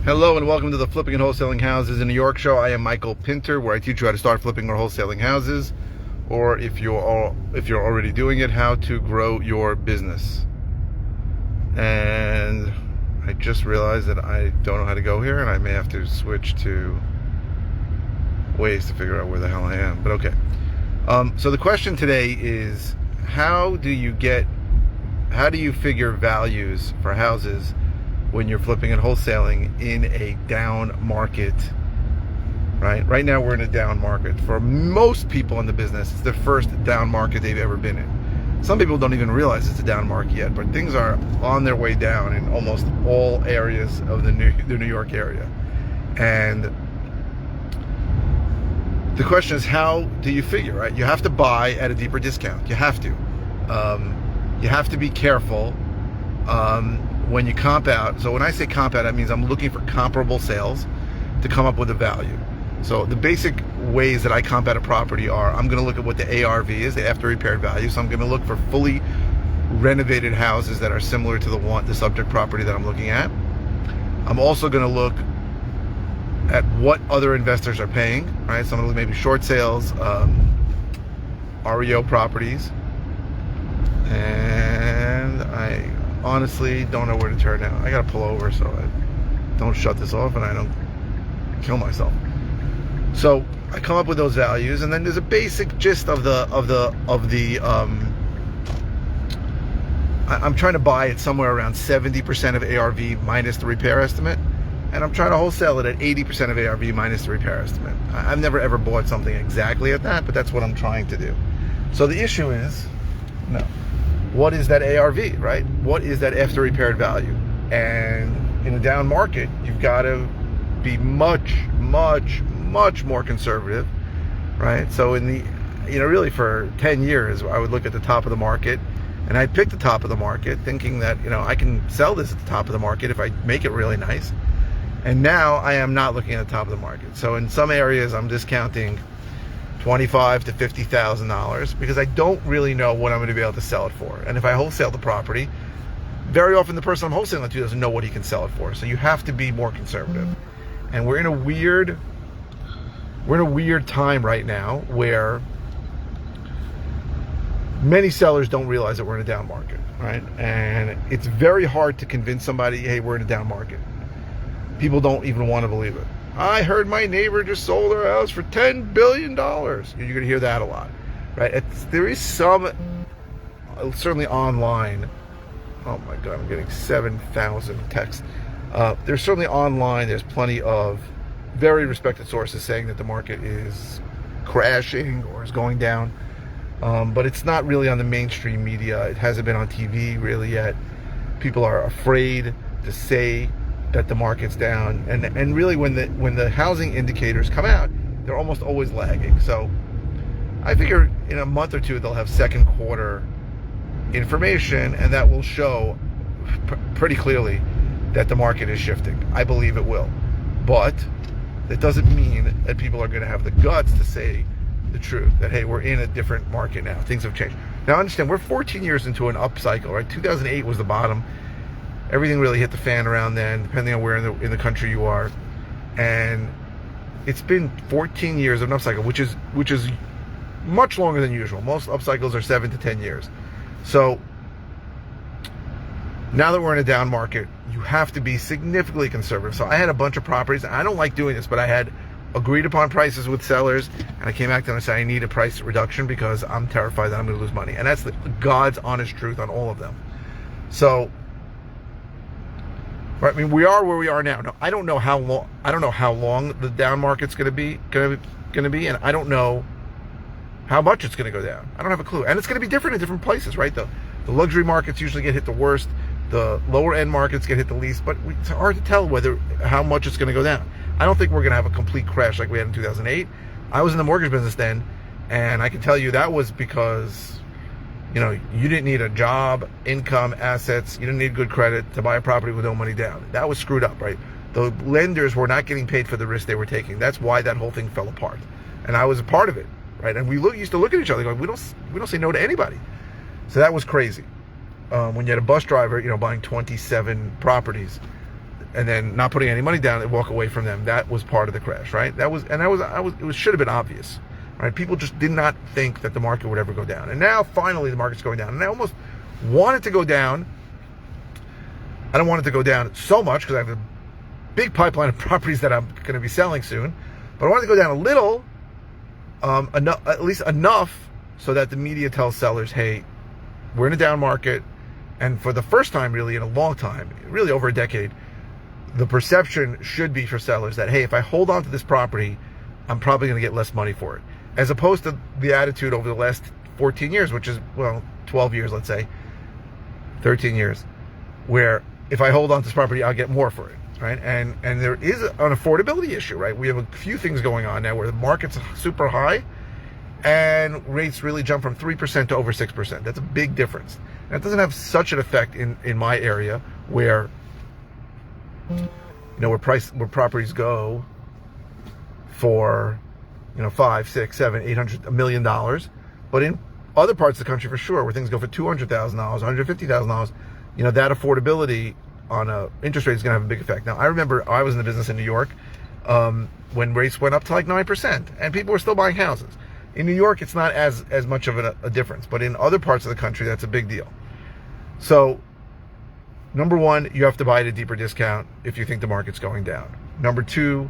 Hello and welcome to the Flipping and Wholesaling Houses in New York show. I am Michael Pinter, where I teach you how to start flipping or wholesaling houses, or if you're already doing it, how to grow your business. And I just realized that I don't know how to go here, and I may have to switch to ways to figure out where the hell I am. But okay. So the question today is, how do you figure values for houses when you're flipping and wholesaling in a down market, right? Right now we're in a down market. For most people in the business, it's the first down market they've ever been in. Some people don't even realize it's a down market yet, but things are on their way down in almost all areas of the New York area. And the question is, how do you figure, right? You have to buy at a deeper discount. You have to. You have to be careful when you comp out. So when I say comp out, that means I'm looking for comparable sales to come up with a value. So the basic ways that I comp out a property are, I'm going to look at what the ARV is, the after repaired value. So I'm going to look for fully renovated houses that are similar to the subject property that I'm looking at. I'm also going to look at what other investors are paying, right? So I'm going to look maybe short sales, REO properties, and I honestly don't know where to turn now. I gotta pull over so I don't shut this off and I don't kill myself. So I come up with those values, and then there's a basic gist of I'm trying to buy it somewhere around 70% of ARV minus the repair estimate, and I'm trying to wholesale it at 80% of ARV minus the repair estimate. I've never ever bought something exactly at that, but that's what I'm trying to do. So the issue is, what is that ARV, right? What is that after repaired value? And in a down market, you've got to be much more conservative, right? So in the, really for 10 years, I would look at the top of the market, and I'd pick the top of the market thinking that, I can sell this at the top of the market if I make it really nice. And now I am not looking at the top of the market. So in some areas, I'm discounting $25,000 to $50,000 because I don't really know what I'm going to be able to sell it for. And if I wholesale the property, very often the person I'm wholesaling it to doesn't know what he can sell it for. So you have to be more conservative. And we're in a weird time right now where many sellers don't realize that we're in a down market, right? And it's very hard to convince somebody, hey, we're in a down market. People don't even want to believe it. I heard my neighbor just sold her house for $10 billion. You're going to hear that a lot, right? There is some, certainly online. Oh my God, I'm getting 7,000 texts. There's certainly online, there's plenty of very respected sources saying that the market is crashing or is going down. But it's not really on the mainstream media. It hasn't been on TV really yet. People are afraid to say that the market's down, and really when the housing indicators come out, they're almost always lagging. So I figure in a month or two they'll have second quarter information, and that will show pretty clearly that the market is shifting. I believe it will, but that doesn't mean that people are going to have the guts to say the truth, that hey, we're in a different market now, things have changed. Now understand, we're 14 years into an upcycle, right? 2008 was the bottom. Everything really hit the fan around then, depending on where in the country you are. And it's been 14 years of an upcycle, which is much longer than usual. Most upcycles are 7 to 10 years. So now that we're in a down market, you have to be significantly conservative. So I had a bunch of properties, and I don't like doing this, but I had agreed upon prices with sellers, and I came back to them and said, I need a price reduction because I'm terrified that I'm going to lose money. And that's God's honest truth on all of them. So, right, I mean, we are where we are now. Now, I don't know how long the down market's going to be, and I don't know how much it's going to go down. I don't have a clue, and it's going to be different in different places, right? The luxury markets usually get hit the worst. The lower end markets get hit the least, but it's hard to tell how much it's going to go down. I don't think we're going to have a complete crash like we had in 2008. I was in the mortgage business then, and I can tell you that was because you didn't need a job, income, assets. You didn't need good credit to buy a property with no money down. That was screwed up, right? The lenders were not getting paid for the risk they were taking. That's why that whole thing fell apart. And I was a part of it, right? And we used to look at each other going, we don't say no to anybody. So that was crazy. When you had a bus driver, buying 27 properties, and then not putting any money down and walk away from them. That was part of the crash, right? It should have been obvious, right? People just did not think that the market would ever go down. And now finally the market's going down. And I almost want it to go down. I don't want it to go down so much because I have a big pipeline of properties that I'm going to be selling soon. But I want it to go down a little, at least enough so that the media tells sellers, hey, we're in a down market. And for the first time really in a long time, really over a decade, the perception should be for sellers that, hey, if I hold on to this property, I'm probably going to get less money for it. As opposed to the attitude over the last 14 years, which is, 12 years, let's say, 13 years, where if I hold on to this property, I'll get more for it, right? And there is an affordability issue, right? We have a few things going on now where the market's super high and rates really jump from 3% to over 6%. That's a big difference. And it doesn't have such an effect in my area where, where properties go for, $5, $6, $7, $800, $1 million. But in other parts of the country, for sure, where things go for $200,000, $150,000, that affordability on interest rate is going to have a big effect. Now, I remember I was in the business in New York when rates went up to like 9%, and people were still buying houses. In New York, it's not as much of a difference, but in other parts of the country, that's a big deal. So, number one, you have to buy at a deeper discount if you think the market's going down. Number two,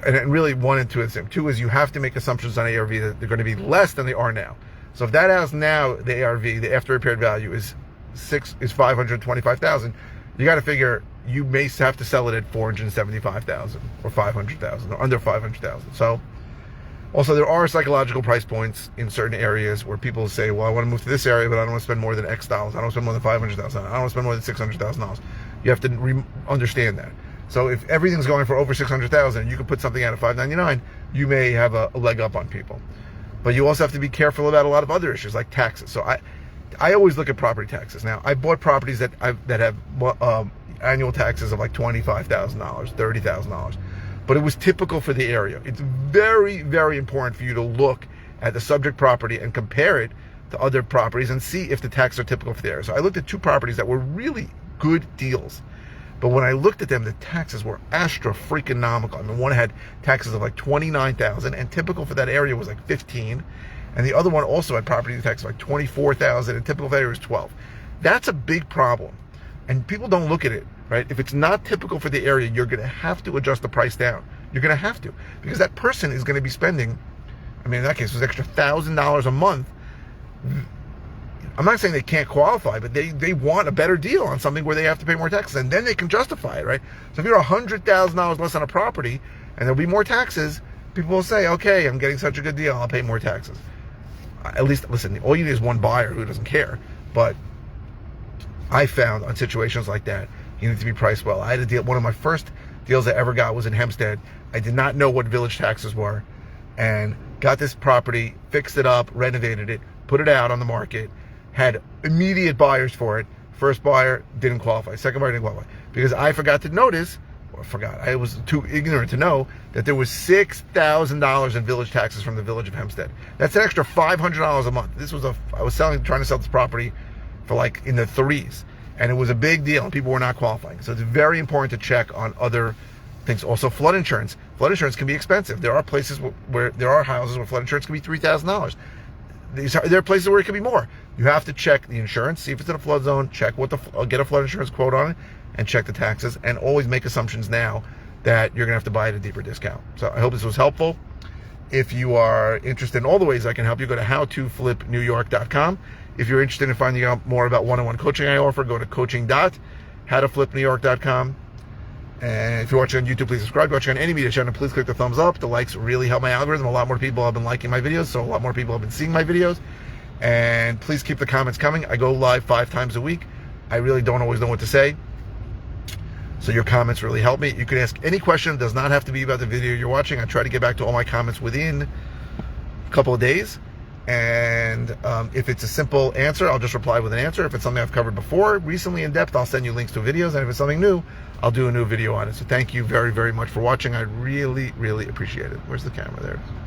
and really one and two is the same. Two is you have to make assumptions on ARV that they're going to be less than they are now. So if that house now, the ARV, the after repaired value is $525,000, you got to figure you may have to sell it at $475,000 or $500,000 or under $500,000. So also there are psychological price points in certain areas where people say, well, I want to move to this area, but I don't want to spend more than X dollars. I don't want to spend more than $500,000. I don't want to spend more than $600,000. You have to understand that. So if everything's going for over $600,000, you could put something out at $599, you may have a leg up on people. But you also have to be careful about a lot of other issues like taxes. So I always look at property taxes. Now, I bought properties that have annual taxes of like $25,000, $30,000, but it was typical for the area. It's very, very important for you to look at the subject property and compare it to other properties and see if the taxes are typical for the area. So I looked at two properties that were really good deals. But when I looked at them, the taxes were astra-freaking-nomical. I mean, one had taxes of like $29,000, and typical for that area was like $15,000. And the other one also had property taxes of like $24,000, and typical for that area was $12,000. That's a big problem. And people don't look at it, right? If it's not typical for the area, you're going to have to adjust the price down. You're going to have to. Because that person is going to be spending, in that case, it was extra $1,000 a month. I'm not saying they can't qualify, but they want a better deal on something where they have to pay more taxes, and then they can justify it, right? So if you're $100,000 less on a property, and there'll be more taxes, people will say, okay, I'm getting such a good deal, I'll pay more taxes. At least, listen, all you need is one buyer who doesn't care. But I found on situations like that, you need to be priced well. I had a deal, one of my first deals I ever got was in Hempstead. I did not know what village taxes were, and got this property, fixed it up, renovated it, put it out on the market, had immediate buyers for it. First buyer didn't qualify. Second buyer didn't qualify. Because I forgot to notice, I was too ignorant to know that there was $6,000 in village taxes from the village of Hempstead. That's an extra $500 a month. I was trying to sell this property for like in the threes. And it was a big deal, and people were not qualifying. So it's very important to check on other things. Also, flood insurance. Flood insurance can be expensive. There are places where there are houses where flood insurance can be $3,000. There are places where it can be more. You have to check the insurance, see if it's in a flood zone, check get a flood insurance quote on it, and check the taxes, and always make assumptions now that you're going to have to buy at a deeper discount. So I hope this was helpful. If you are interested in all the ways I can help you, go to howtoflipnewyork.com. If you're interested in finding out more about one-on-one coaching I offer, go to coaching.howtoflipnewyork.com. And if you're watching on YouTube, please subscribe. If you're watching on any media channel, please click the thumbs up. The likes really help my algorithm. A lot more people have been liking my videos, so a lot more people have been seeing my videos. And please keep the comments coming. I go live 5 times a week. I really don't always know what to say, so your comments really help me. You can ask any question. It does not have to be about the video you're watching. I try to get back to all my comments within a couple of days. And if it's a simple answer, I'll just reply with an answer. If it's something I've covered before, recently in depth, I'll send you links to videos. And if it's something new, I'll do a new video on it. So thank you very, very much for watching. I really, really appreciate it. Where's the camera? There it is.